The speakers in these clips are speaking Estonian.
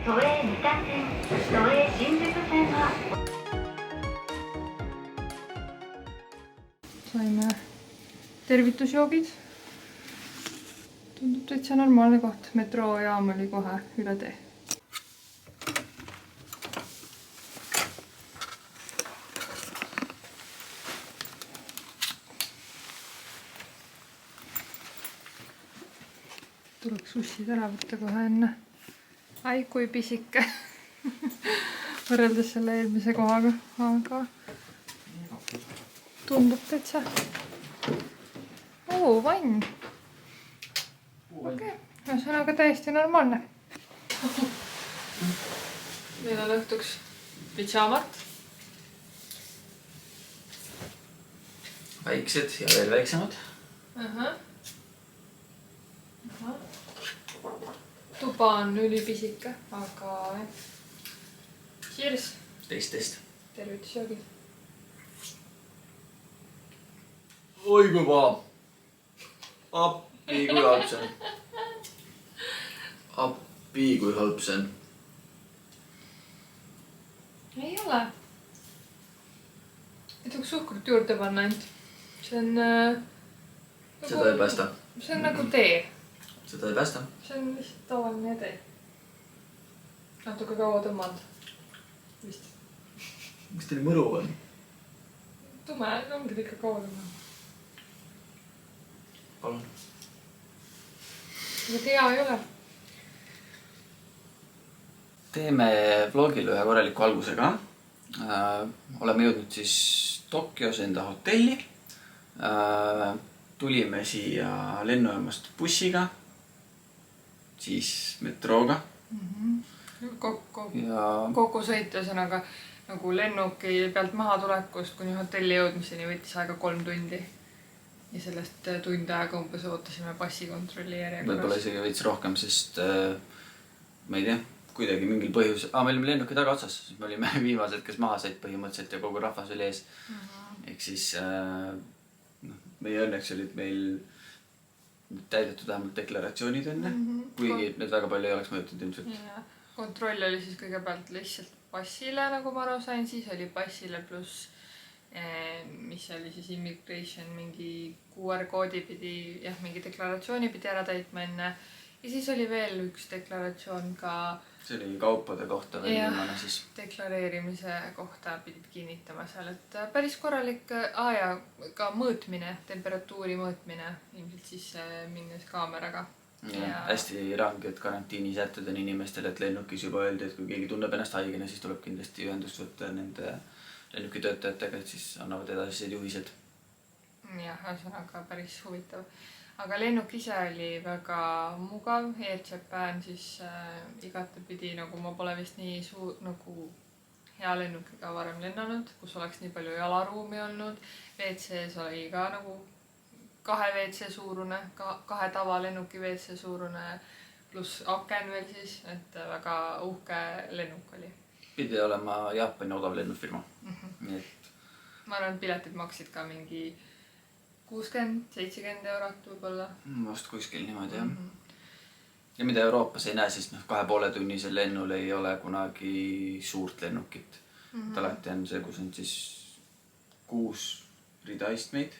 都営三田線、都営新宿線はsaime tervitusjoogid. Tundub täitsa normaalne koht. Metroojaam oli kohe üle tee. Tuleks sussid ära võtta kohe enne. Ai, kui pisike võrreldes selle eelmise kohaga, aga tundub täitsa. Vann. Okei, ühesõnaga täiesti normaalne. Meil on õhtuks pidžaamat. Väiksed ja veel väiksemad. Tuba on ülipisike, aga cheers. Teist. Tervitusjoogid. Oi kui paha. Appi kui halb see on. Appi kui halb see on. Ei ole. Ei tuleks suhkrut juurde panna ainult. See on... Seda ei päästa. See on nagu tee. Seda ei päästa. See on lihtsalt tavaline tee. Natuke kaua tõmmanud. Vist. Miks teil mõru on? Tume ongi ikka kaua tõmmanud. Palun. Aga tea ei ole. Teeme vlogile ühe korraliku algusega. Oleme jõudnud siis Tokyos enda hotelli. Tulime siia lennujaamast bussiga. Siis metrooga. Kokku sõit ühesõnaga nagu lennuki pealt maha tulekust kuni hotelli jõudmiseni võttis aega 3 tundi. Ja sellest tund aega umbes ootasime passikontrolli järjekorras. Võib-olla isegi veits rohkem, sest ma ei tea, kuidagi mingil põhjus. Me olime lennuki taga otsas, siis me olime viimased, kes maha said põhimõtteliselt ja kogu rahvas oli ees. Ehk siis meie õnneks olid meil täidetud vähemalt deklaratsioonid enne, kuigi need väga palju ei oleks mõjutud ilmselt. Kontroll oli siis kõigepealt lihtsalt passile, nagu ma aru sain, siis oli passile pluss, mis oli siis immigration, mingi QR-koodi pidi, mingi deklaratsiooni pidi ära täitma enne. Ja siis oli veel üks deklaratsioon ka... See oli kaupade kohta veel viimane siis. Deklareerimise kohta pidid kinnitama seal, et päris korralik ja ka mõõtmine, temperatuuri mõõtmine, ilmselt siis minnes kaameraga. Ja hästi ranged karantiinisätted on inimestele, et lennukis juba öeldi, et kui keegi tunneb ennast haigena, siis tuleb kindlasti ühendust võtta nende lennuki töötajatega, et siis annavad edasised juhised. Jah, ühesõnaga päris huvitav. Aga lennuk ise oli väga mugav. Air Japan siis igatepidi, nagu ma pole vist nii nagu hea lennukiga varem lennanud, kus oleks nii palju jalaruumi olnud. WC-s oli ka nagu 2 WC suurune, 2 tavalennuki WC suurune pluss aken veel siis, et väga uhke lennuk oli. Pidi olema Jaapani odav lennufirma. Ma arvan, et piletid maksid ka mingi 60-70 eurot võib-olla. Vast kuskil niimoodi, jah. Ja mida Euroopas ei näe, siis 2,5 tunnisel lennul ei ole kunagi suurt lennukit. Alati on see, kus on siis 6 rida istmeid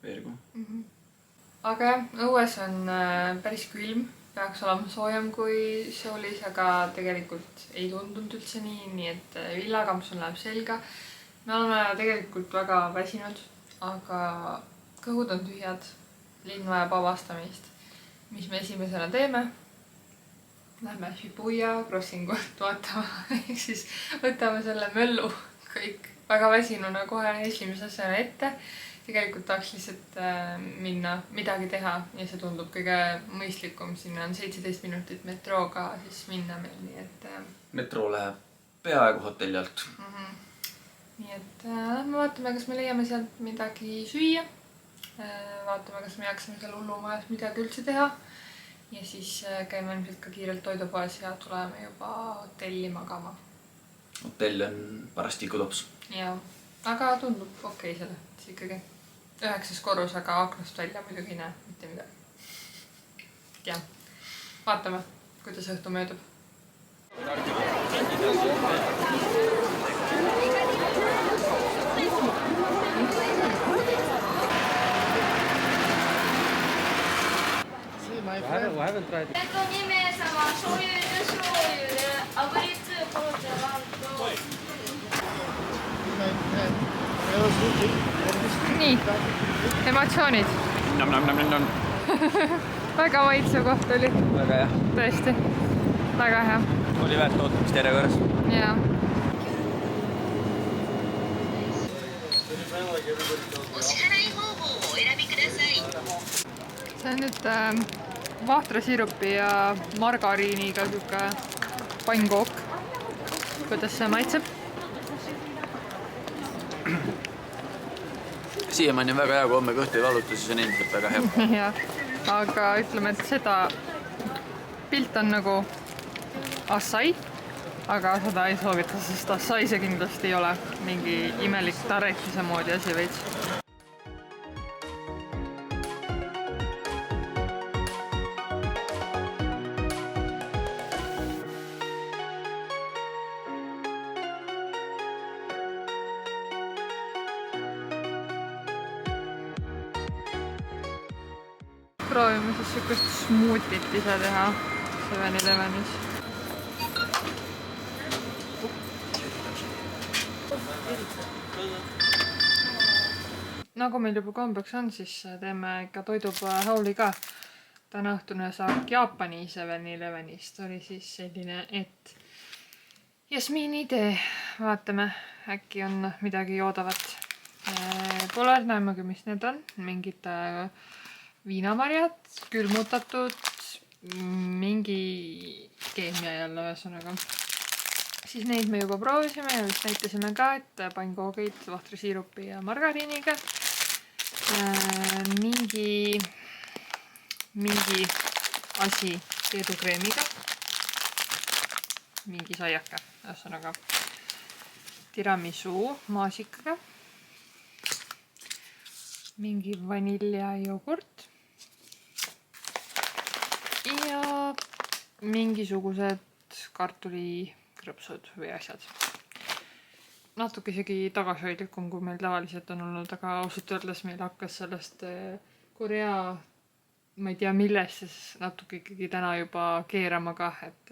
veergu. Aga jah, õues on päris külm. Peaks olema soojem kui soolis, aga tegelikult ei tundunud üldse nii, et villakampsun läheb selga. Me oleme tegelikult väga väsinud, aga kõhud on tühjad. Linn vajab avastamist. Mis me esimesena teeme? lähme Shibuya crossingut vaatama ehk siis võtame selle möllu kõik väga väsinuna kohe esimese asjana ette. Tegelikult tahaks lihtsalt minna midagi teha ja see tundub kõige mõistlikum. Sinna on 17 minutit metrooga siis minna meil, nii et... Metroo läheb peaaegu hotelli alt. Nii et me vaatame, kas me leiame sealt midagi süüa. Vaatame, kas me jaksame seal hullumajas midagi üldse teha. Ja siis käime ilmselt ka kiirelt toidupoes ja tuleme juba hotelli magama. Hotell on parastiku tops. Ja, aga tundub okei selle. See ikkagi 9. korrus, aga aknast välja muidugi ei näe mitte midagi. Ja, vaatame, kuidas õhtu möödub. I haven't tried it. 2名様、醤油で醤油で炙りつゆこの茶碗と Nii, emotsioonid. Väga maitsev koht oli. Väga hea. Tõesti, väga hea. Oli väärt ootamist järjekorras. Jaa. See on nüüd vahtrasirupi ja margariiniga siuke pannkook. Kuidas see maitseb? Siiamaani on väga hea, kui homme kõhtu ei valuta, siis on endiselt väga hea. Jah, aga ütleme, et seda pilt on nagu assai, aga seda ei soovita, sest assai see kindlasti ei ole mingi imelik tarekise moodi asi veits. Proovime siis sükust smuutit ise teha 7-Elevenis. Nagu meil juba kombeks on, siis teeme ikka toidupoe hauli ka. Täna õhtune saak Jaapani 7-Elevenist oli siis selline, et Jasmini tee. Vaatame, äkki on midagi joodavat. Pole näemegi, mis need on. Mingid viinamarjad, külmutatud, mingi keemia jälle ühesõnaga. Siis neid me juba proovisime ja vist näitasime ka, et pannkoogeid vahtrasiirupi ja margariiniga. Mingi asi keedukreemiga. Mingi saiake, ühesõnaga tiramisu maasikaga. Mingi vaniljajoogurt. Ja mingisugused kartulikrõpsud või asjad. Natuke isegi tagasihoidlikum, kui meil tavaliselt on olnud, aga ausalt öeldes meil hakkas sellest Korea, ma ei tea millest, siis natuke ikkagi täna juba keerama ka, et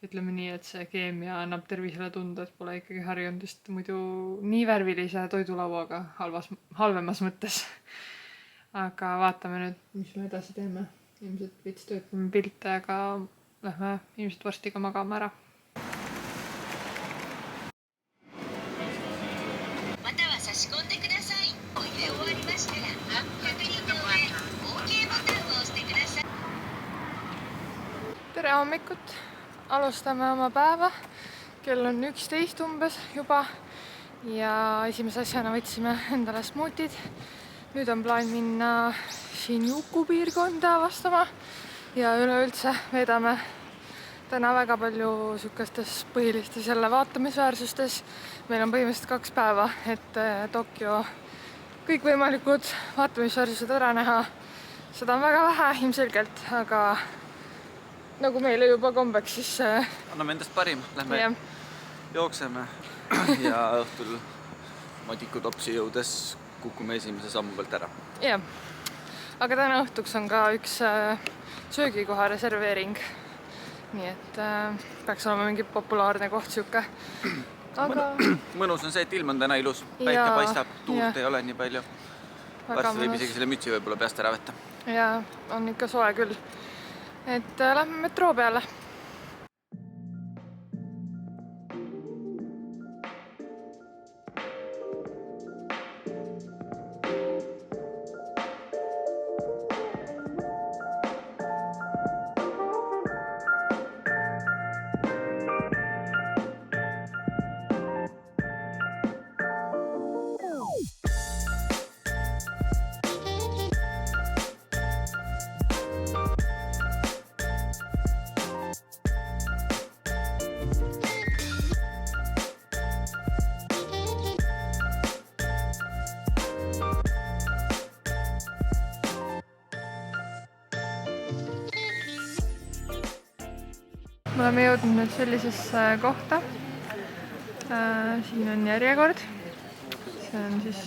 ütleme nii, et see keemia annab tervisele tunda, et pole ikkagi harjundust muidu nii värvilise toidulauaga halvemas mõttes. Aga vaatame nüüd, mis me edasi teeme. Ilmselt veits töötame pilte, aga lähme ilmselt varsti ka magama ära. Tere hommikut! Alustame oma päeva. Kell on 11 umbes juba ja esimese asjana võtsime endale smuutid. Nüüd on plaan minna Shinjuku piirkonda avastama ja üleüldse veedame täna väga palju sükestes põhilistes jälle vaatamisväärsustes. Meil on põhimõtteliselt 2 päeva, et Tokyo kõikvõimalikud vaatamisväärsused ära näha. Seda on väga vähe ilmselgelt, aga nagu meile juba kombeks, siis... Anname endast parim, lähme jookseme ja õhtul madikutopsi jõudes kukume esimese sammu pealt ära. Jah, aga täna õhtuks on ka üks söögikoha reserveering. Nii et peaks olema mingi populaarne koht siuke. Aga... Mõnus on see, et ilm on täna ilus. Päike paistab, tuult ei ole nii palju. Varsti võib isegi selle mütsi võib-olla peast ära võtta. Ja on ikka soe küll. Et lähme metroo peale. Me oleme jõudnud nüüd sellisesse kohta. Siin on järjekord. See on siis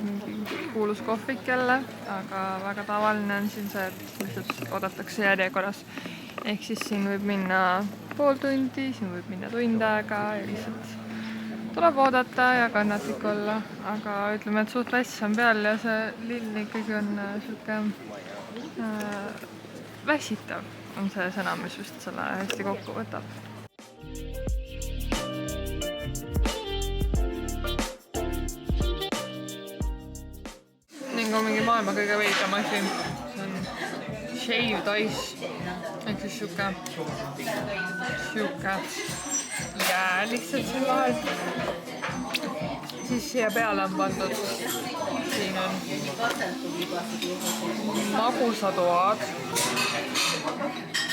mingi kuulus kohvik jälle, aga väga tavaline on siin see, et lihtsalt oodatakse järjekorras. Ehk siis siin võib minna pool tundi, siin võib minna tund aega ja lihtsalt tuleb oodata ja kannatlik olla. Aga ütleme, et suht väss on peal ja see linn ikkagi on siuke väsitav. On see sõna, mis vist selle hästi kokku võtab. Ning on mingi maailma kõige veidram asi. See on shaved ice. Ehk siis siuke jää lihtsalt siin vahel. Siis siia peale on pandud. Siin on magusatoad.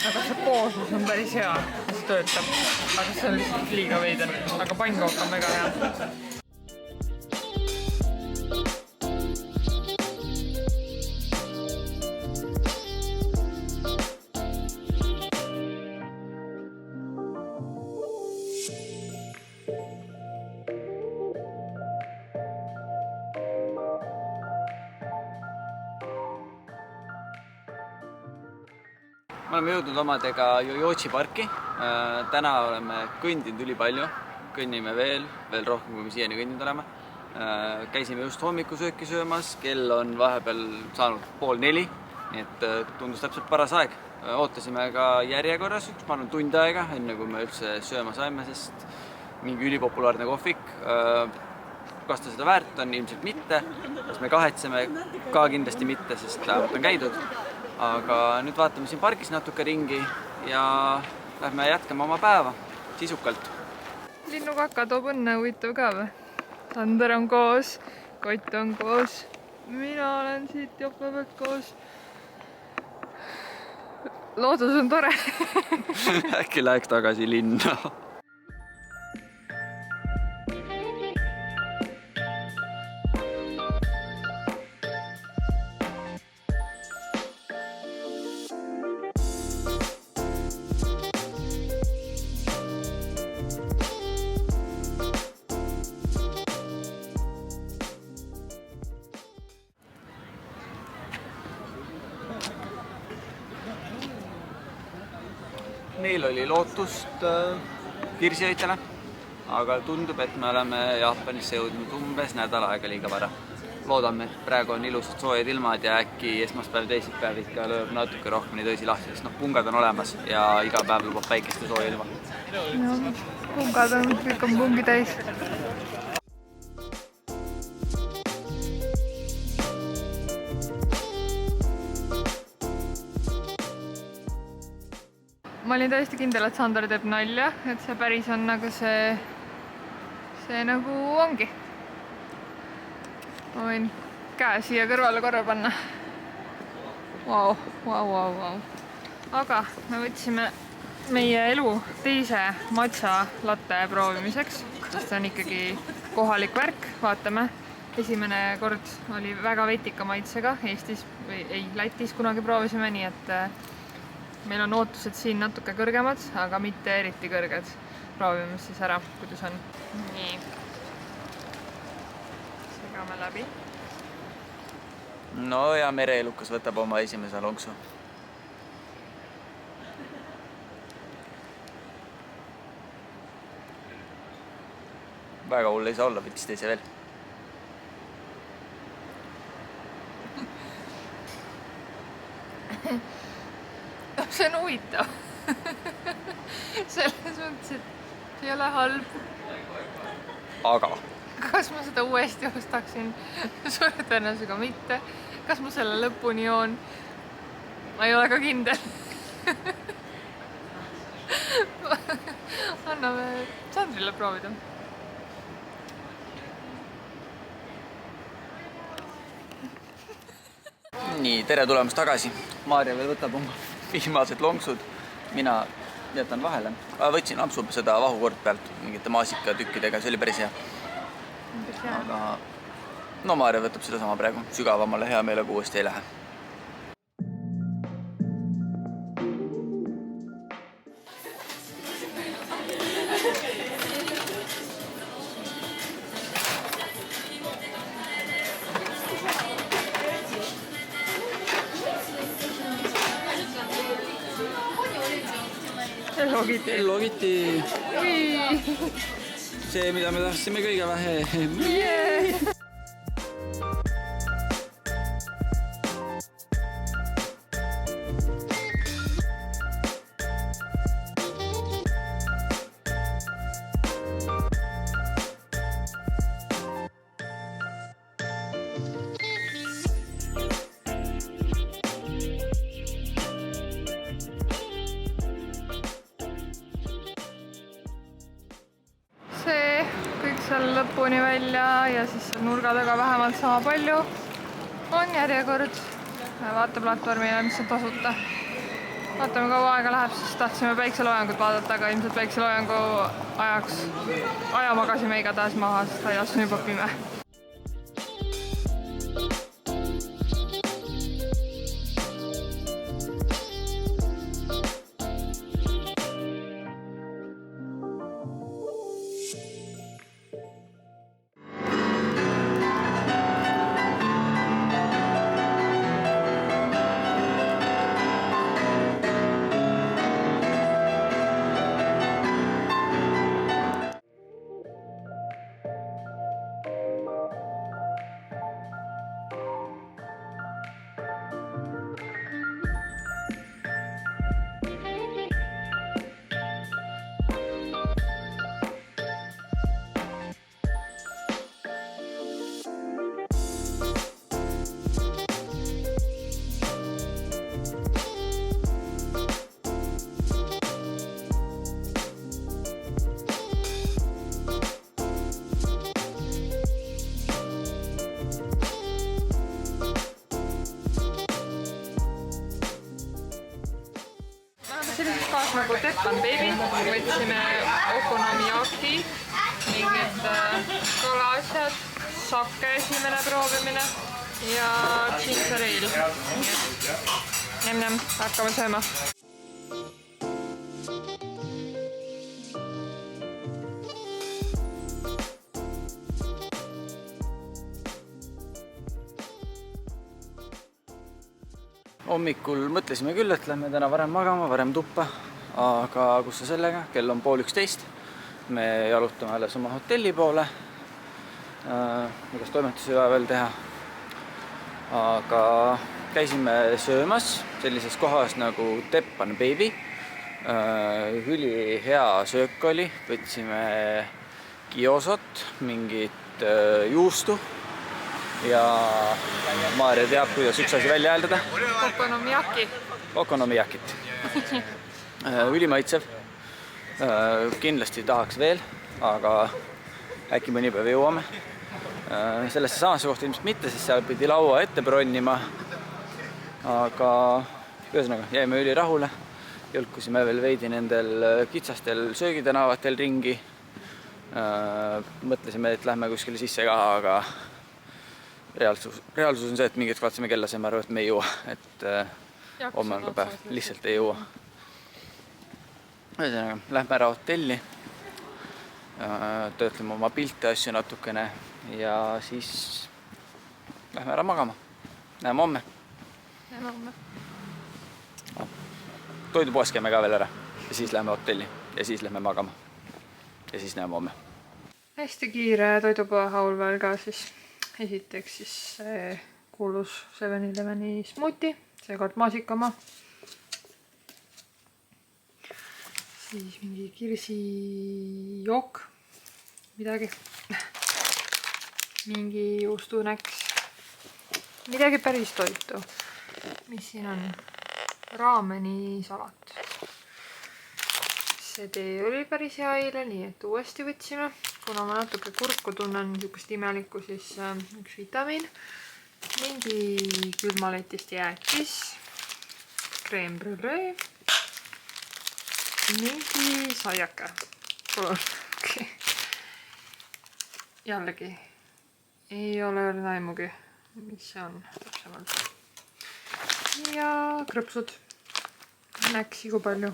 Aga see kooslus on päris hea, see töötab. Aga see on lihtsalt liiga veider. Aga pannkook on väga hea. Me oleme jõudnud omadega Yoyogi parki. Täna oleme kõndinud ülipalju. Kõnnime veel rohkem, kui me siiani kõndinud oleme. Käisime just hommikusööki söömas. Kell on vahepeal saanud 3:30, nii et tundus täpselt paras aeg. Ootasime ka järjekorras, ma arvan tund aega, enne kui me üldse sööma saime, sest mingi ülipopulaarne kohvik. Kas ta seda väärt on? Ilmselt mitte. Kas me kahetseme? Ka kindlasti mitte, sest vähemalt on käidud. Aga nüüd vaatame siin pargis natuke ringi ja lähme jätkame oma päeva sisukalt. Linnukaka toob õnne, huvitav ka või? Sander on koos, Kott on koos, mina olen siit jope pealt koos. Loodus on tore. Äkki läheks tagasi linna. Meil oli lootust hirsiõitele, aga tundub, et me oleme Jaapanisse jõudnud umbes nädal aega liiga vara. Loodame, et praegu on ilusad soojad ilmad ja äkki esmaspäev, teisipäev ikka lööb natuke rohkem neid õisi lahti, sest pungad on olemas ja iga päev lubab päikest ja sooja ilma. Pungad on, kõik on pungi täis. Ma olin täiesti kindel, et Sander teeb nalja, et see päris on, aga see nagu ongi. Ma võin käe siia kõrvale korra panna. Vau. Aga me võtsime meie elu teise matcha latte proovimiseks, sest see on ikkagi kohalik värk, vaatame. Esimene kord oli väga vetika maitsega Eestis või ei, Lätis kunagi proovisime, nii et meil on ootused siin natuke kõrgemad, aga mitte eriti kõrged. Proovime siis ära, kuidas on. Nii. Segame läbi. No ja mereelukas võtab oma esimese lonksu. Väga hull ei saa olla, võttis teise veel. See on huvitav. Selles mõttes, et see ei ole halb. Aga? Kas ma seda uuesti ostaksin? Suure tõenäosusega mitte. Kas ma selle lõpuni joon? Ma ei ole ka kindel. Anname Sandrile proovida. Nii, tere tulemast tagasi. Maarja veel võtab oma viimased lonksud. Mina jätan vahele. Võtsin ampsu seda vahukord pealt mingite maasikatükkidega, see oli päris hea. Aga no Maarja võtab seda sama praegu. Sügavamale hea meelega uuesti ei lähe. Kitty. Hello Kitty. Ui. See, mida me tahtsime kõige vähem. Yeah. See kõik seal lõpuni välja ja siis seal nurga taga vähemalt sama palju on järjekord vaateplatvormile, mis on tasuta. Vaatame, kaua aega läheb, siis tahtsime päikseloojangut vaadata, aga ilmselt päikseloojangu ajaks aja magasime igatahes maha, sest väljas on juba pime. Sellises kohas nagu Teppan Baby võtsime okonomiyaki, mingid kalaasjad, sake esimene proovimine ja ginger ale. Nem-nem, hakkame sööma. Hommikul mõtlesime küll, et lähme täna varem magama, varem tuppa, aga kus sa sellega, kell on 10:30. Me jalutame alles oma hotelli poole. Kuidas toimetusi vaja veel teha. Aga käisime söömas sellises kohas nagu Teppan Baby. Ülihea söök oli, võtsime giosot, mingit juustu. Ja Maarja teab, kuidas üks asi välja hääldada. Okonomiyaki. Okonomiyakit. Ülimaitsev. Kindlasti tahaks veel, aga äkki mõni päev jõuame. Sellesse samasse kohta ilmselt mitte, sest seal pidi laua ette bronnima. Aga ühesõnaga jäime ülirahule. Jõlkusime veel veidi nendel kitsastel söögitänavatel ringi. Mõtlesime, et lähme kuskile sisse ka, aga reaalsus on see, et mingit vaatasime kella, saime aru, et me ei jõua, et homme on ka päev, lihtsalt ei jõua. Ühesõnaga, lähme ära hotelli, töötleme oma pilte asju natukene ja siis lähme ära magama. Näeme homme. Toidupoes käime ka veel ära ja siis lähme hotelli ja siis lähme magama ja siis näeme homme. Hästi kiire toidupoe haul veel ka siis. Esiteks siis kuulus 7-Eleveni smuuti, seekord maasikama. Siis mingi kirsijook, midagi. Mingi juustunäks. Midagi päris toitu. Mis siin on? Raameni salat. See tee oli päris hea eile, nii et uuesti võtsime. Kuna ma natuke kurku tunnen niisugust imelikku, siis üks vitamiin. Mingi külmaletist jäätis. Crème brûlée. Mingi saiake. Okay. Jällegi. Ei ole veel aimugi, mis see on täpsemalt. Ja krõpsud. Näksi kui palju.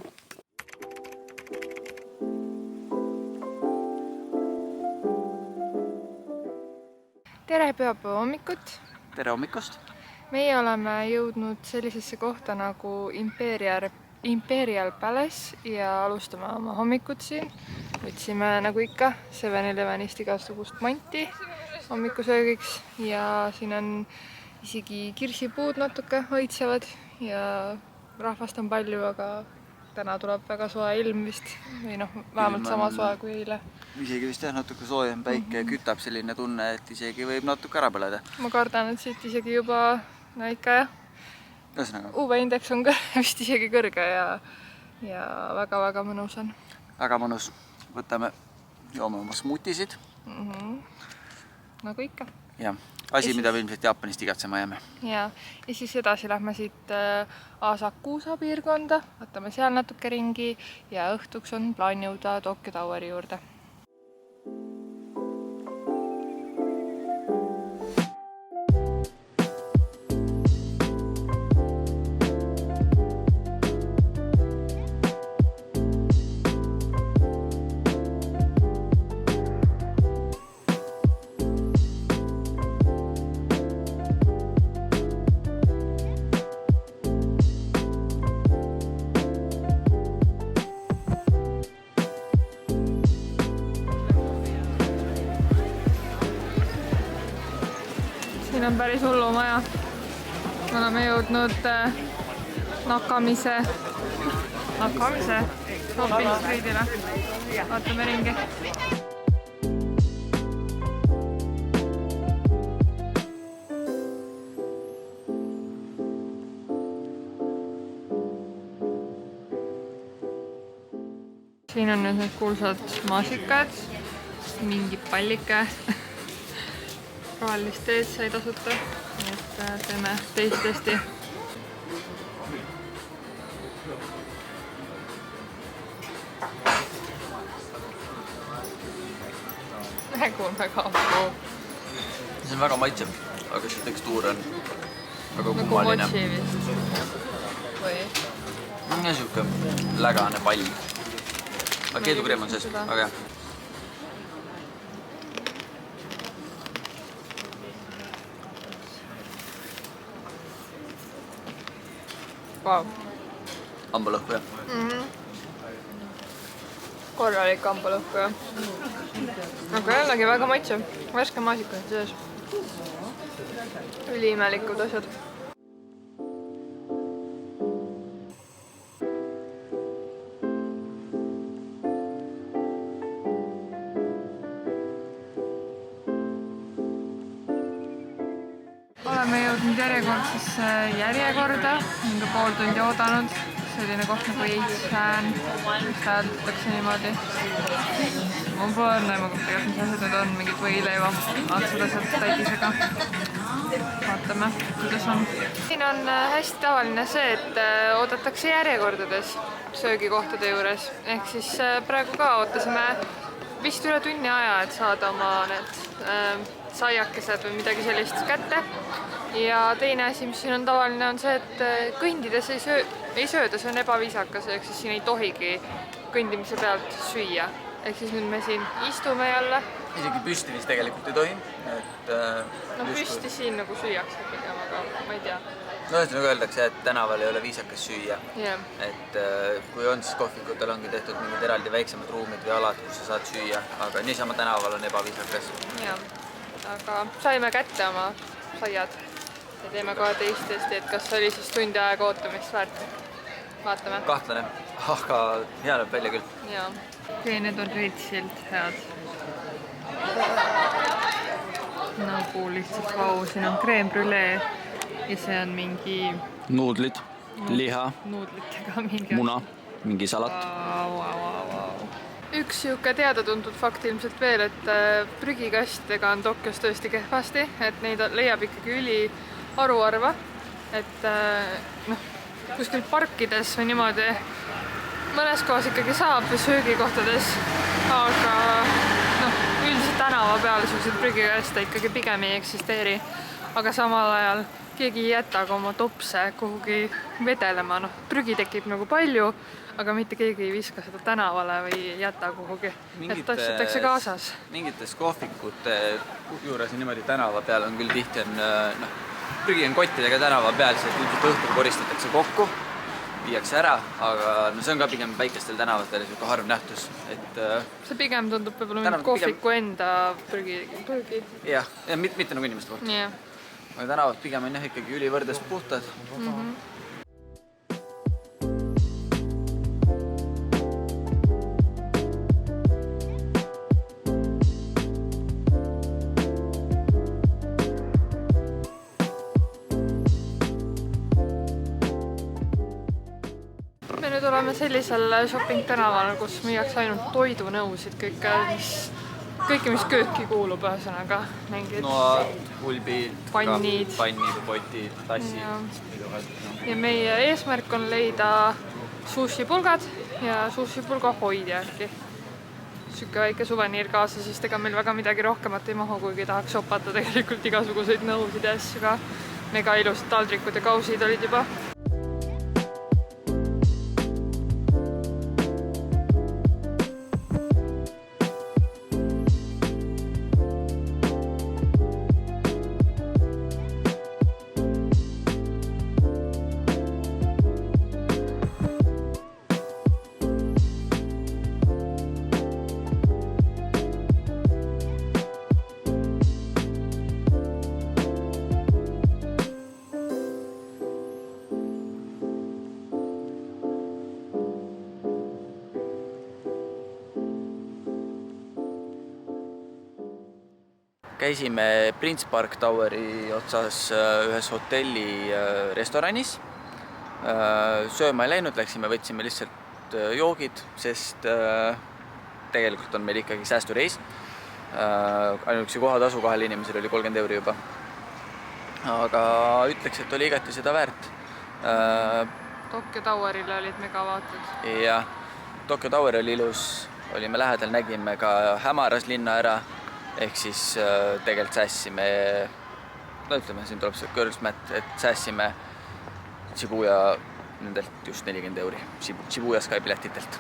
Tere pühapäeva hommikut! Tere hommikust! Meie oleme jõudnud sellisesse kohta nagu Imperia Imperial Palace ja alustame oma hommikut siin. Võtsime nagu ikka 7-Elevenist igasugust manti hommikusöögiks ja siin on isegi kirsipuud natuke õitsevad ja rahvast on palju, aga täna tuleb väga soe ilm vist või noh, vähemalt sama soe kui eile. Isegi vist jah, natuke soojem päike kütab selline tunne, et isegi võib natuke ära põleda. Ma kardan, et siit isegi juba ikka jah. Ühesõnaga. UV-indeks on vist isegi kõrge ja väga-väga mõnus on. Väga mõnus. Võtame, joome oma smuutisid. Nagu ikka. Ja, asi, mida me ilmselt Jaapanist igatsema jääme. Ja siis edasi lähme siit Asakusa piirkonda, võtame seal natuke ringi ja õhtuks on plaan jõuda Tokyo Toweri juurde. Siin on päris hullu maja. Me oleme jõudnud Nakamise shopping streetile. Vaatame ringi. Siin on nüüd need kuulsad maasikad, mingi pallike. Rohelist teed sai tasuta, nii et teeme teist testi. Nägu on väga apuu. See on väga maitsev, aga see tekstuur on väga nagu kummaline. mochi vist. Või? Niisuke lägane pall. Aga keedukreem on sees, aga jah. Wow. Hambalõhku, jah. Korralik hambalõhku, jah. Aga jällegi väga maitsev. Värske maasika on sees. Üliimelikud asjad. Oleme jõudnud järjekordsesse järjekorda, mingi pool tundi oodanud. Selline koht nagu Eisään, mis hääldatakse niimoodi. Mul pole näima kohta, mis asjad need on, mingid võileiva, atsada sealt täidisega. Vaatame, kuidas on. Siin on hästi tavaline see, et oodatakse järjekordades söögikohtade juures. Ehk siis praegu ka ootasime vist üle tunni aja, et saada oma need saiakesed või midagi sellist kätte. Ja teine asi, mis siin on tavaline, on see, et kõndides ei sööda, see on ebaviisakas, ehk siis siin ei tohigi kõndimise pealt süüa. Ehk siis nüüd me siin istume jälle. Isegi püsti vist tegelikult ei tohi. No püsti siin nagu süüakse pigem, aga ma ei tea. No ühesõnaga öeldakse, et tänaval ei ole viisakas süüa. Yeah. Et kui on, siis kohvikutel ongi tehtud mingid eraldi väiksemad ruumid või alad, kus sa saad süüa. Aga niisama tänaval on ebaviisakas. Ja. Aga saime kätte oma saiad. Ja teeme kohe teist testi, et kas oli siis tundi aega ootamist väärt. Vaatame. Kahtlane, aga hea näeb välja küll. Jaa. Okei, need on reitsilt head. Nagu lihtsalt vau, siin on crème brûlée ja see on mingi Nuudlid, liha, nuudlitega mingi muna, mingi salat. Üks siuke teada-tuntud fakt ilmselt veel, et prügikastidega on Tokyos tõesti kehvasti, et neid leiab ikkagi üli haruharva, et kuskil parkides või niimoodi mõnes kohas ikkagi saab või söögikohtades, aga üldiselt tänava peal sellised prügikaste ikkagi pigem ei eksisteeri, aga samal ajal keegi ei jäta ka oma topse kuhugi vedelema, prügi tekib nagu palju, aga mitte keegi ei viska seda tänavale või ei jäta kuhugi, et tassitakse kaasas. Mingites kohvikute juures niimoodi tänava peal on küll tihti prügi on kottidega tänava peal, siis ilmselt õhtul koristatakse kokku viiakse ära, aga no see on ka pigem väikestel tänavatel siuke harv nähtus, et see pigem tundub võib-olla Tänav mingi kohviku enda prügi. jah, mitte nagu inimeste poolt. Yeah. aga tänavad pigem on jah ikkagi ülivõrdest puhtad. Me nüüd oleme sellisel shopping tänaval, kus müüakse ainult toidunõusid, kõike, mis kööki kuulub, ühesõnaga mingid noad, pulbid, pannid, potid, tassid. Ja meie eesmärk on leida sushi-pulgad ja sushi-pulga hoidja äkki. Süke väike suveniir kaasa, sest ega meil väga midagi rohkemat ei mahu, kuigi tahaks shopata tegelikult igasuguseid nõusid ja asju ka. Mega ilusad taldrikud ja kausid olid juba. Käisime Prince Park Toweri otsas ühes hotelli restoranis. Sööma ei läinud, läksime, võtsime lihtsalt joogid, sest tegelikult on meil ikkagi säästureis. Ainuüksi kohatasu 2 inimesel oli 30 € juba. Aga ütleks, et oli igati seda väärt. Tokyo Towerile olid megavaated. Ja Tokyo Tower oli ilus, olime lähedal, nägime ka hämaras linna ära. Ehk siis tegelikult säässime, no ütleme, siin tuleb see Girls Mat, et säässime Shibuya nendelt just 40 €, Shibuya Sky piletitelt.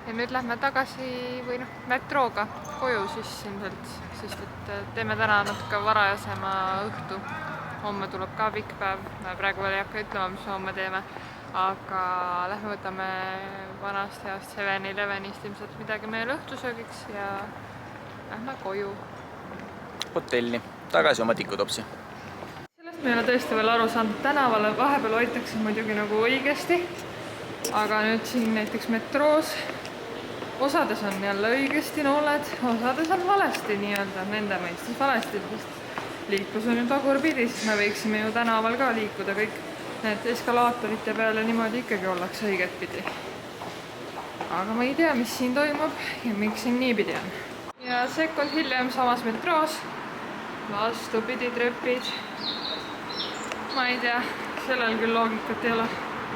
Ja nüüd lähme tagasi või metrooga koju siis ilmselt, sest et teeme täna natuke varajasema õhtu. Homme tuleb ka pikk päev, praegu veel ei hakka ütlema, mis homme teeme, aga lähme võtame vanast heast 7-Elevenist ilmselt midagi meile õhtusöögiks ja lähme koju. Hotelli, tagasi oma tikutopsi. Sellest me ei ole tõesti veel aru saanud, tänavale vahepeal hoitakse muidugi nagu õigesti, aga nüüd siin näiteks metroos osades on jälle õigesti nooled, osades on valesti nii-öelda, nende mõistes valesti, sest liiklus on ju tagurpidi, siis me võiksime ju tänaval ka liikuda, kõik need eskalaatorite peale niimoodi ikkagi ollakse õiget pidi. Aga ma ei tea, mis siin toimub ja miks siin nii pidi on. Ja sekund hiljem samas metroos, vastupidi trepid. Ma ei tea, sellel küll loogikat ei ole.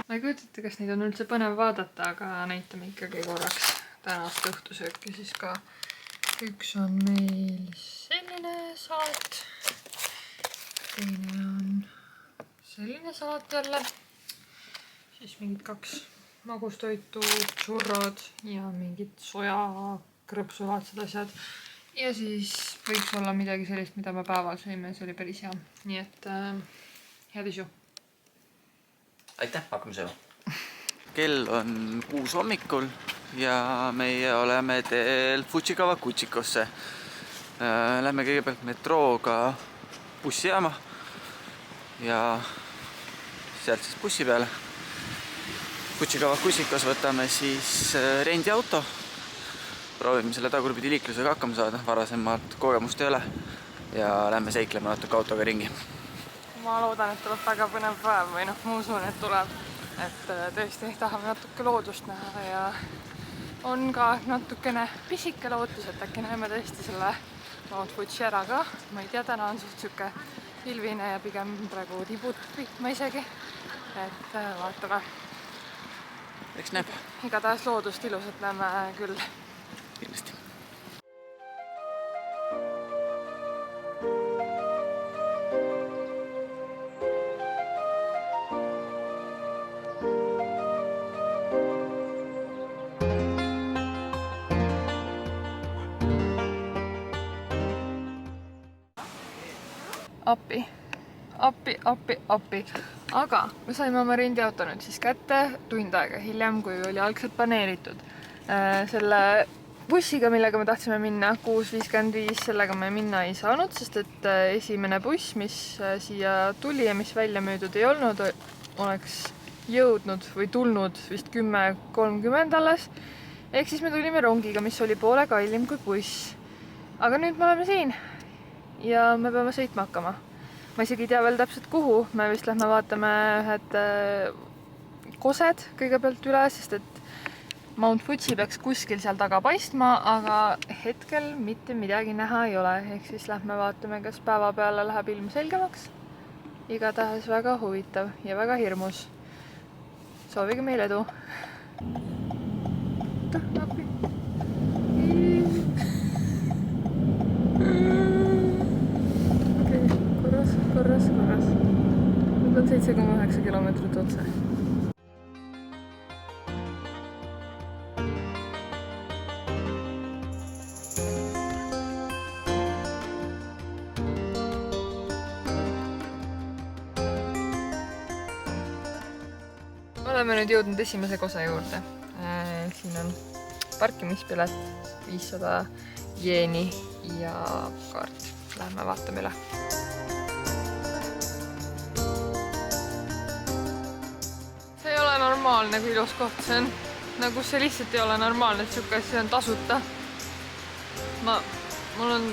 Ma ei kujutate, kas neid on üldse põnev vaadata, aga näitame ikkagi korraks tänast õhtusööki siis ka. Üks on meil selline salat, teine on selline salat jälle, siis mingid 2 magustoitu, churrod ja mingid soja krõpsulaadsed asjad. Ja siis võiks olla midagi sellist, mida me päeval sõime, see oli päris hea. Nii et head isu. Aitäh, hakkame sööma. Kell on 6 hommikul ja meie oleme teel Fuchikawa Kuchikosse. Lähme kõigepealt metrooga bussijaama ja sealt siis bussi peale. Fuchikawa Kuchikos võtame siis rendiauto. Proovime selle tagurpidi liiklusega hakkama saada, varasemalt kogemust ei ole ja lähme seiklema natuke autoga ringi. Ma loodan, et tuleb väga põnev päev või ma usun, et tuleb, et tõesti tahame natuke loodust näha ja on ka natukene pisike lootus, et äkki näeme tõesti selle Mount Fuji ära ka. Ma ei tea, täna on suht siuke pilvine ja pigem praegu tibud vihma isegi, et vaatame. Eks näeb. Igatahes loodust ilusat näeme küll. Kindlasti. Appi. appi. Aga me saime oma rendiauto nüüd siis kätte tund aega hiljem, kui oli algselt planeeritud. Selle bussiga, millega me tahtsime minna 6.55, sellega me minna ei saanud, sest et esimene buss, mis siia tuli ja mis välja müüdud ei olnud, oleks jõudnud või tulnud vist 10.30 alles. Ehk siis me tulime rongiga, mis oli poole kallim kui buss. Aga nüüd me oleme siin ja me peame sõitma hakkama. Ma isegi ei tea veel täpselt kuhu. Me vist lähme vaatame ühed kosed kõigepealt üle, sest et Mount Fuji peaks kuskil seal taga paistma, aga hetkel mitte midagi näha ei ole. Ehk siis lähme vaatame, kas päeva peale läheb ilm selgemaks. Igatahes väga huvitav ja väga hirmus. Soovige meile edu! Korras. Nüüd on 7,9 kilomeetrit otse. Oleme nüüd jõudnud esimese kosa juurde. Siin on parkimispilet 500 jeeni ja kaart. Lähme vaatame üle. See ei ole normaalne, kui ilus koht see on. Nagu see lihtsalt ei ole normaalne, et siuke asi on tasuta. Mul on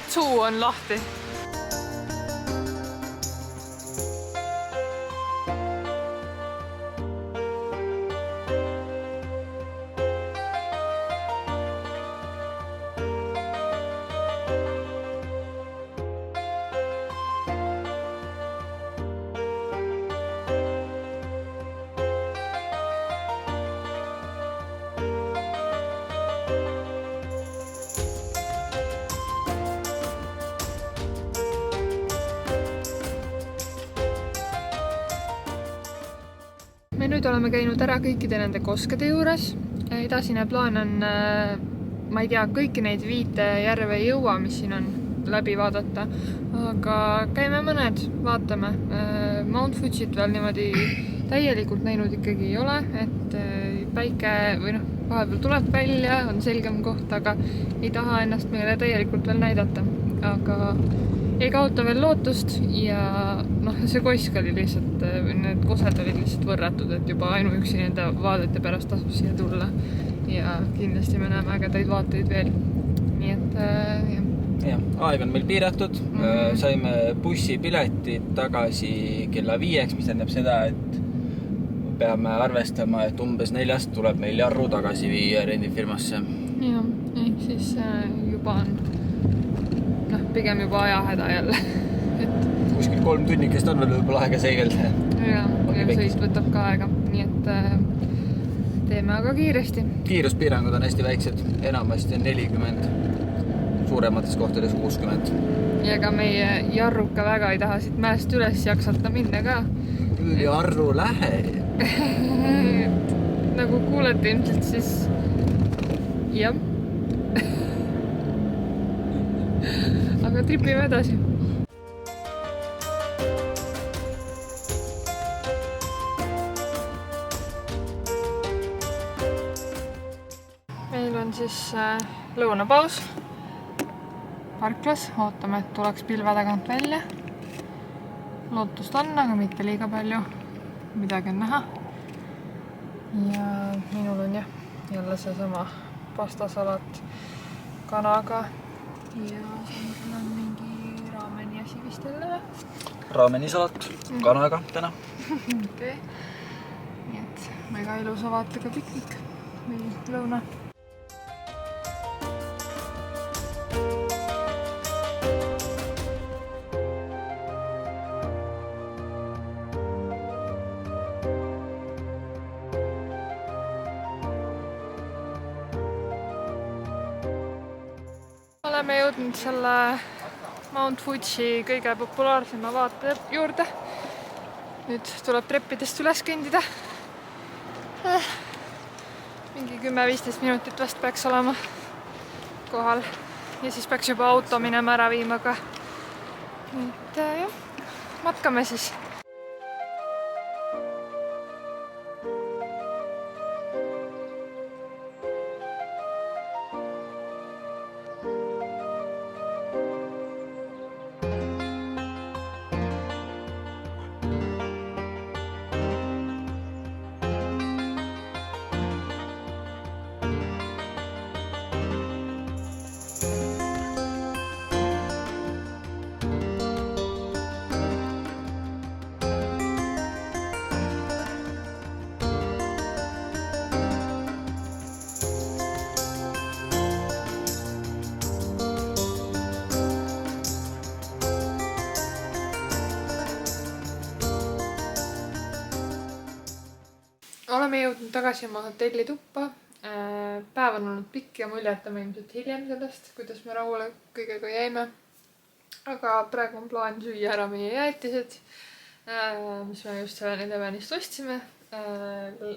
suu on lahti. Me nüüd oleme käinud ära kõikide nende koskede juures. Edasine plaan on, ma ei tea, kõiki neid 5 järve ei jõua, mis siin on läbi vaadata, aga käime mõned, vaatame. Mount Fujit veel niimoodi täielikult näinud ikkagi ei ole, et päike või vahepeal tuleb välja, on selgem koht, aga ei taha ennast meile täielikult veel näidata. Aga ei kaota veel lootust ja see koisk oli lihtsalt, need kosed olid lihtsalt võrratud, et juba ainuüksi nende vaadete pärast tasub siia tulla ja kindlasti me näeme ägedaid vaateid veel. Nii et jah. Aeg on meil piiratud. Saime bussipiletid tagasi kella 5, mis tähendab seda, et peame arvestama, et umbes 4 tuleb meil jarru tagasi viia rendifirmasse. Jah, siis juba on pigem juba ajahäda jälle. Kuskil 3 tunnikest on veel võib-olla aega seigelda. Ja sõit võtab ka aega, nii et teeme aga kiiresti. Kiiruspiirangud on hästi väiksed, enamasti on 40, suuremates kohtades 60. Ja ka meie jarruka väga ei taha siit mäest üles jaksata minna ka. Jarru lähe! Nagu kuulete ilmselt siis jah. Aga tripime edasi. Meil on siis lõunapaus parklas. Ootame, et tuleks pilve tagant välja. Lootust on, aga mitte liiga palju. Midagi on näha. Ja minul on jälle see sama pastasalat kanaga. Ja siin on mingi raameni asi vist jälle. Raamenisalat kanaga täna. Okay. Nii et väga ilusa vaatega piknik või lõuna. Oleme jõudnud selle Mount Fuji kõige populaarsema vaate juurde. Nüüd tuleb treppidest üles kõndida. Mingi 10-15 minutit vast peaks olema kohal. Ja siis peaks juba auto minema ära viima ka. Et jah, matkame siis. Oleme jõudnud tagasi oma hotelli tuppa. Päev on olnud pikk ja muljatame ilmselt hiljem sellest, kuidas me rahule kõigega jäime. Aga praegu on plaan süüa ära meie jäätised, mis me just 7-Elevenist ostsime,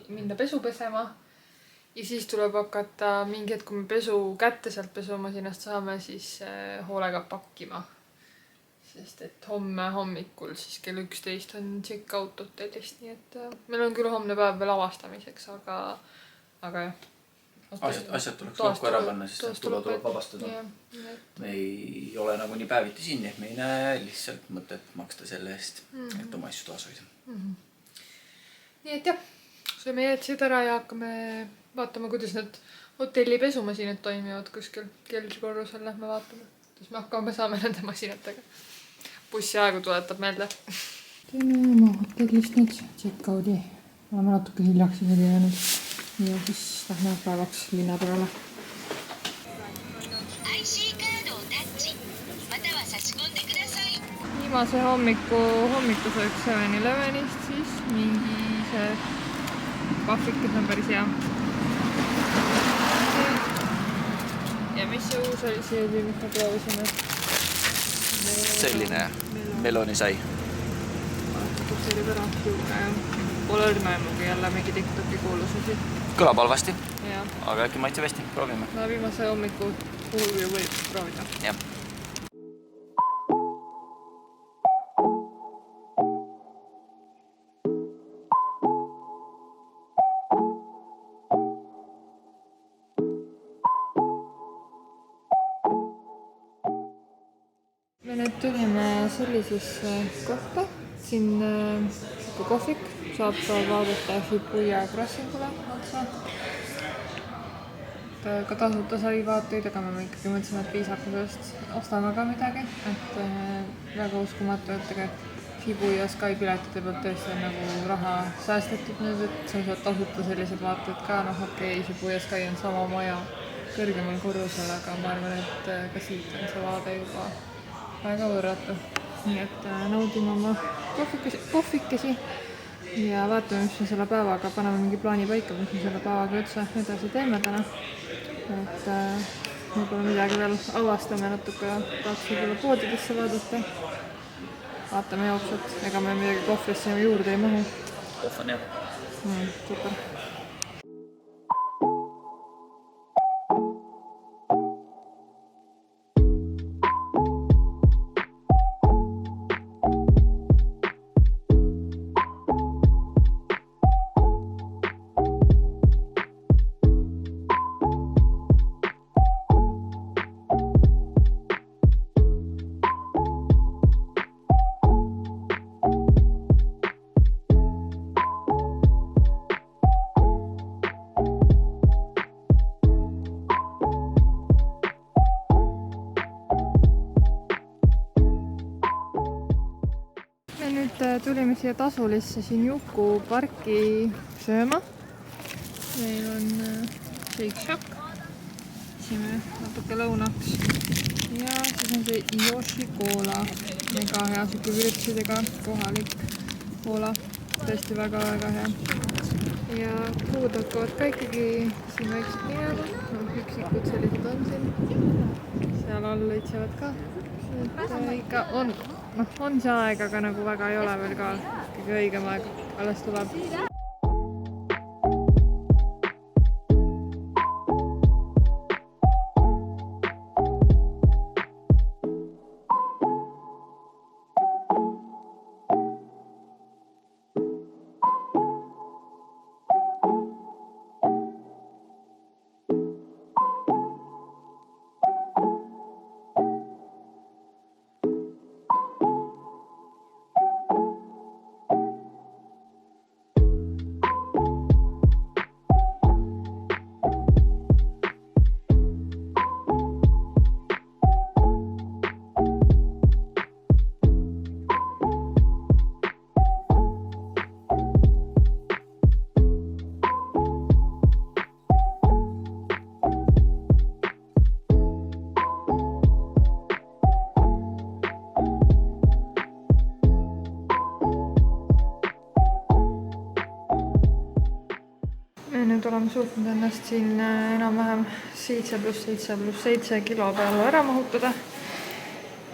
minna pesu pesema. Ja siis tuleb hakata mingi hetk, kui me pesu kätte sealt pesumasinast saame, siis hoolega pakkima. Sest et homme hommikul siis kell 11 on check-out hotellist, nii et meil on küll homne päev veel avastamiseks, aga jah. Asjad tuleks kokku ära panna, sest tulo tuleb vabastada. Me ei ole nagu nii päeviti siin, nii et me ei näe lihtsalt mõtet maksta selle eest, et oma asju toas hoida. Nii et jah, sööme jäätised ära ja hakkame vaatama, kuidas need hotelli pesumasinad toimivad kuskil keldrikorrusel, lähme vaatame. Siis me hakkame saame nende masinatega. Bussi aegu tuletab meelde. Teeme oma hotellist nüüd check-out'i. Oleme natuke hiljaks jäänud. Ja siis lähme päevaks linna peale. Viimase hommikusööks 7-Elevenist siis mingi see pahvikes on päris hea. Ja mis see uus oli siia, mis me proovisime? Selline melonisai. See oli pära. Pole õrna aimugi jälle mingi TikToki kuulususi. Kõlab halvasti, Ja. aga äkki maitseb hästi, proovime. No viimase hommiku puhul võib proovida. Jah. Me nüüd tulime sellisesse kohta. Siin kohvik saab vaadata Shibuya Crossingule otsa. Ka tasuta sai vaateid, aga me ikkagi mõtlesime, et viisakusest ostame ka midagi. Et väga uskumatu, et Shibuya Sky piletite pealt tõesti on nagu raha säästetud nüüd, et sa saad tasuta sellised vaated ka. Okei, Shibuya Sky on sama maja kõrgemal korrusel, aga ma arvan, et ka siit on see vaade juba väga võrratu. Nii et naudime oma kohvikesi ja vaatame, mis me selle päevaga paneme mingi plaani paika, mis me selle päevaga üldse edasi teeme täna. Et võib-olla midagi veel avastame natuke, tahaks võib-olla poodidesse vaadata. Vaatame jooksvalt, ega me midagi kohvrisse juurde ei mahu. Kohv on jah. Super. Tulime siia tasulisse Shinjuku parki sööma. Meil on Shake Shack. Sime natuke lõunaks. Ja siis on see Yoshi Cola. Mega hea siuke vürtsidega kohalik Cola. Tõesti väga hea. Ja puud hakkavad ka ikkagi siin väiksed minema. Üksikud sellised on siin. Seal all lõitsevad ka. Ikka on see aeg, aga nagu väga ei ole veel ka kõige õigem aeg, alles tuleb. oleme suutnud ennast siin enam-vähem 7+7+7 kilo peale ära mahutada,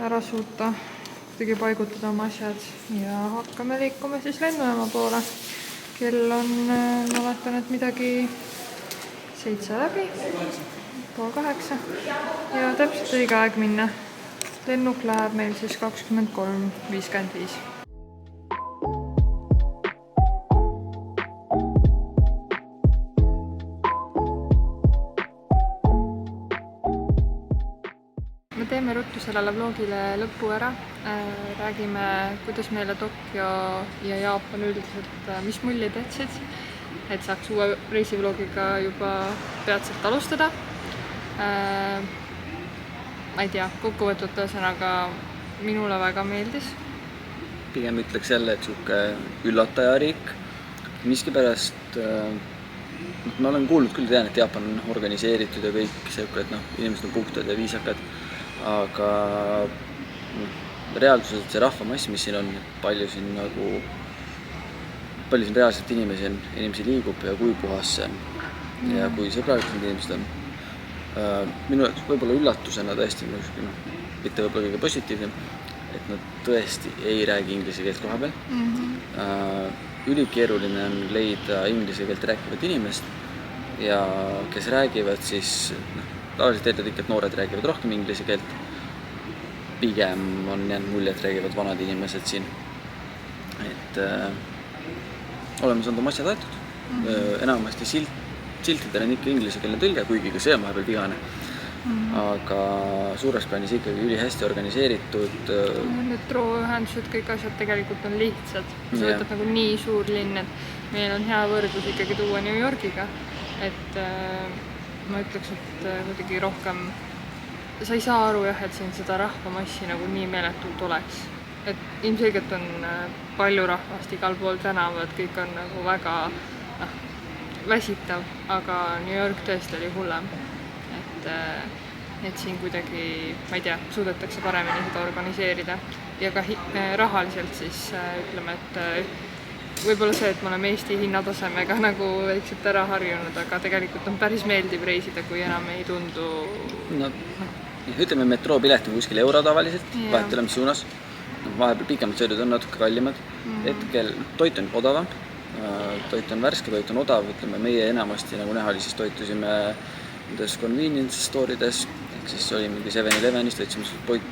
ära suuta kuidagi paigutada oma asjad ja hakkame liikuma siis lennujaama poole. Kell on, ma vaatan, et midagi 7 läbi, 7:30 ja täpselt õige aeg minna. Lennuk läheb meil siis 23:55. Me teeme ruttu sellele vlogile lõppu ära. Räägime, kuidas meile Tokyo ja Jaapan üldiselt, mis muljeid jätsid, et saaks uue reisivlogiga juba peatselt alustada. Ma ei tea, kokkuvõtvalt ühesõnaga minule väga meeldis. Pigem ütleks jälle, et sihuke üllatajariik. Miskipärast, ma olen kuulnud küll, tean, et Jaapan on organiseeritud ja kõik sihuke, et inimesed on puhtad ja viisakad, aga reaalsuselt see rahvamass, mis siin on, palju siin reaalselt inimesi liigub ja kui puhas see on ja kui sõbralikud inimesed on. Minu jaoks võib-olla üllatusena tõesti, mitte võib-olla kõige positiivsem, et nad tõesti ei räägi inglise keelt koha peal. Ülikeeruline on leida inglise keelt rääkivat inimest ja kes räägivad, siis tavaliselt eeldad ikka, et noored räägivad rohkem inglise keelt. Pigem on jäänud mulje, et räägivad vanad inimesed siin. Et oleme saanud oma asjad aetud. Enamasti siltidel on ikka inglisekeelne tõlge, kuigi ka see on vahepeal vigane. Aga suures plaanis ikkagi ülihästi organiseeritud. Metrooühendused, kõik asjad tegelikult on lihtsad. Sa võtad nagu nii suur linn, et meil on hea võrdlus ikkagi tuua New Yorgiga. Et ma ütleks, et kuidagi rohkem sa ei saa aru jah, et siin seda rahvamassi nagu nii meeletult oleks. Et ilmselgelt on palju rahvast, igal pool tänavad, kõik on nagu väga väsitav, aga New York tõesti oli hullem. Et siin kuidagi, ma ei tea, suudetakse paremini seda organiseerida ja ka rahaliselt siis ütleme, et võib-olla see, et me oleme Eesti hinnatasemega nagu väikselt ära harjunud, aga tegelikult on päris meeldiv reisida, kui enam ei tundu. Ütleme, metroopilet on kuskil euro tavaliselt, vahet ei ole mis suunas. Vahepeal pikemad sõidud on natuke kallimad. Hetkel toit on odavam, toit on värske, toit on odav. Ütleme, meie enamasti nagu näha oli, siis toitusime nendes convenience store'ides, ehk siis oli mingi 7-Elevenist, võtsime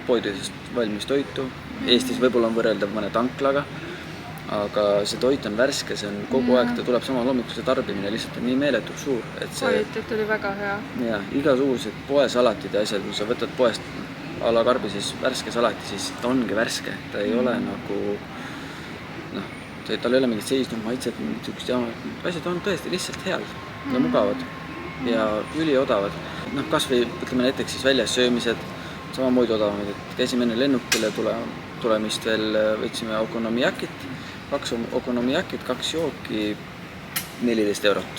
poididest valmis toitu. Eestis võib-olla on võrreldav mõne tanklaga, aga see toit on värske, see on kogu aeg, ta tuleb samal hommikul, see tarbimine lihtsalt on nii meeletult suur. Kvaliteet oli väga hea. Ja igasugused poesalatid ja asjad, kui sa võtad poest a la karbi siis värske salati, siis ta ongi värske, ta ei ole nagu tal ei ole mingit seisnud maitset, mingit sükust jaama, asjad on tõesti lihtsalt head ja mugavad ja üliodavad. Kas või ütleme näiteks siis väljas söömised, samamoodi odavamad, et käisime enne lennukile tulemist veel, võtsime okonomijakit, 2 okonomijakit, 2 jooki, 14 eurot.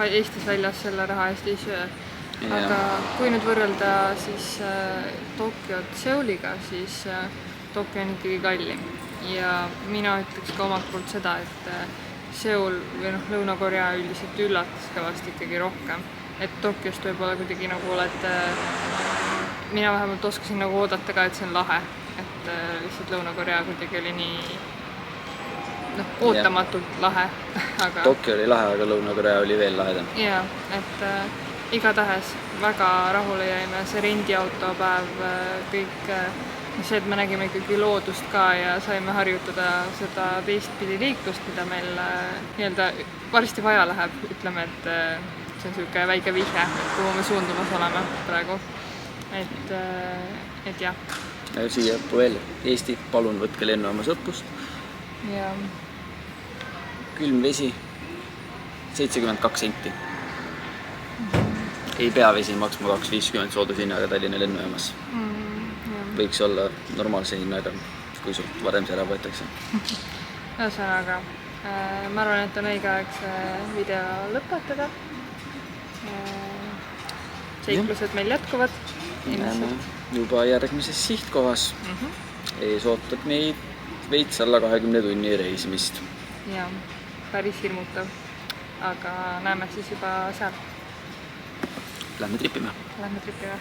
Eestis väljas selle raha eest ei söö. Aga kui nüüd võrrelda siis Tokyot Seuliga, siis Tokyo on ikkagi kallim. Ja mina ütleks ka omalt poolt seda, et Seul või Lõuna-Korea üldiselt üllatas kõvasti ikkagi rohkem. Et Tokyost võib-olla kuidagi nagu olete, mina vähemalt oskasin nagu oodata ka, et see on lahe. Et lihtsalt Lõuna-Korea kuidagi oli nii ootamatult lahe. Tokyo oli lahe, aga Lõuna-Korea oli veel lahedam. Jaa, et igatahes väga rahule jäime, see rendiautopäev, kõik see, et me nägime ikkagi loodust ka ja saime harjutada seda teistpidi liiklust, mida meil nii-öelda varsti vaja läheb, ütleme, et see on selline väike vihje, kuhu me suundumas oleme praegu. Et jah. Siia veel Eesti, palun võtke lennujaamas õppust. Ja. Külm vesi, 72 senti. Ei pea vesi maksma 2,50 soodushinnaga Tallinna lennujaamas. Võiks olla normaalse hinnaga, kui sult varem see ära võetakse. Ühesõnaga, ma arvan, et on õige aeg see video lõpetada. Seiklused meil jätkuvad. Juba järgmises sihtkohas. Ees ootab meid veits alla 20 tunni reisimist. Ja, päris hirmutav. aga näeme siis juba seal. Lähme tripime. Lähme tripime.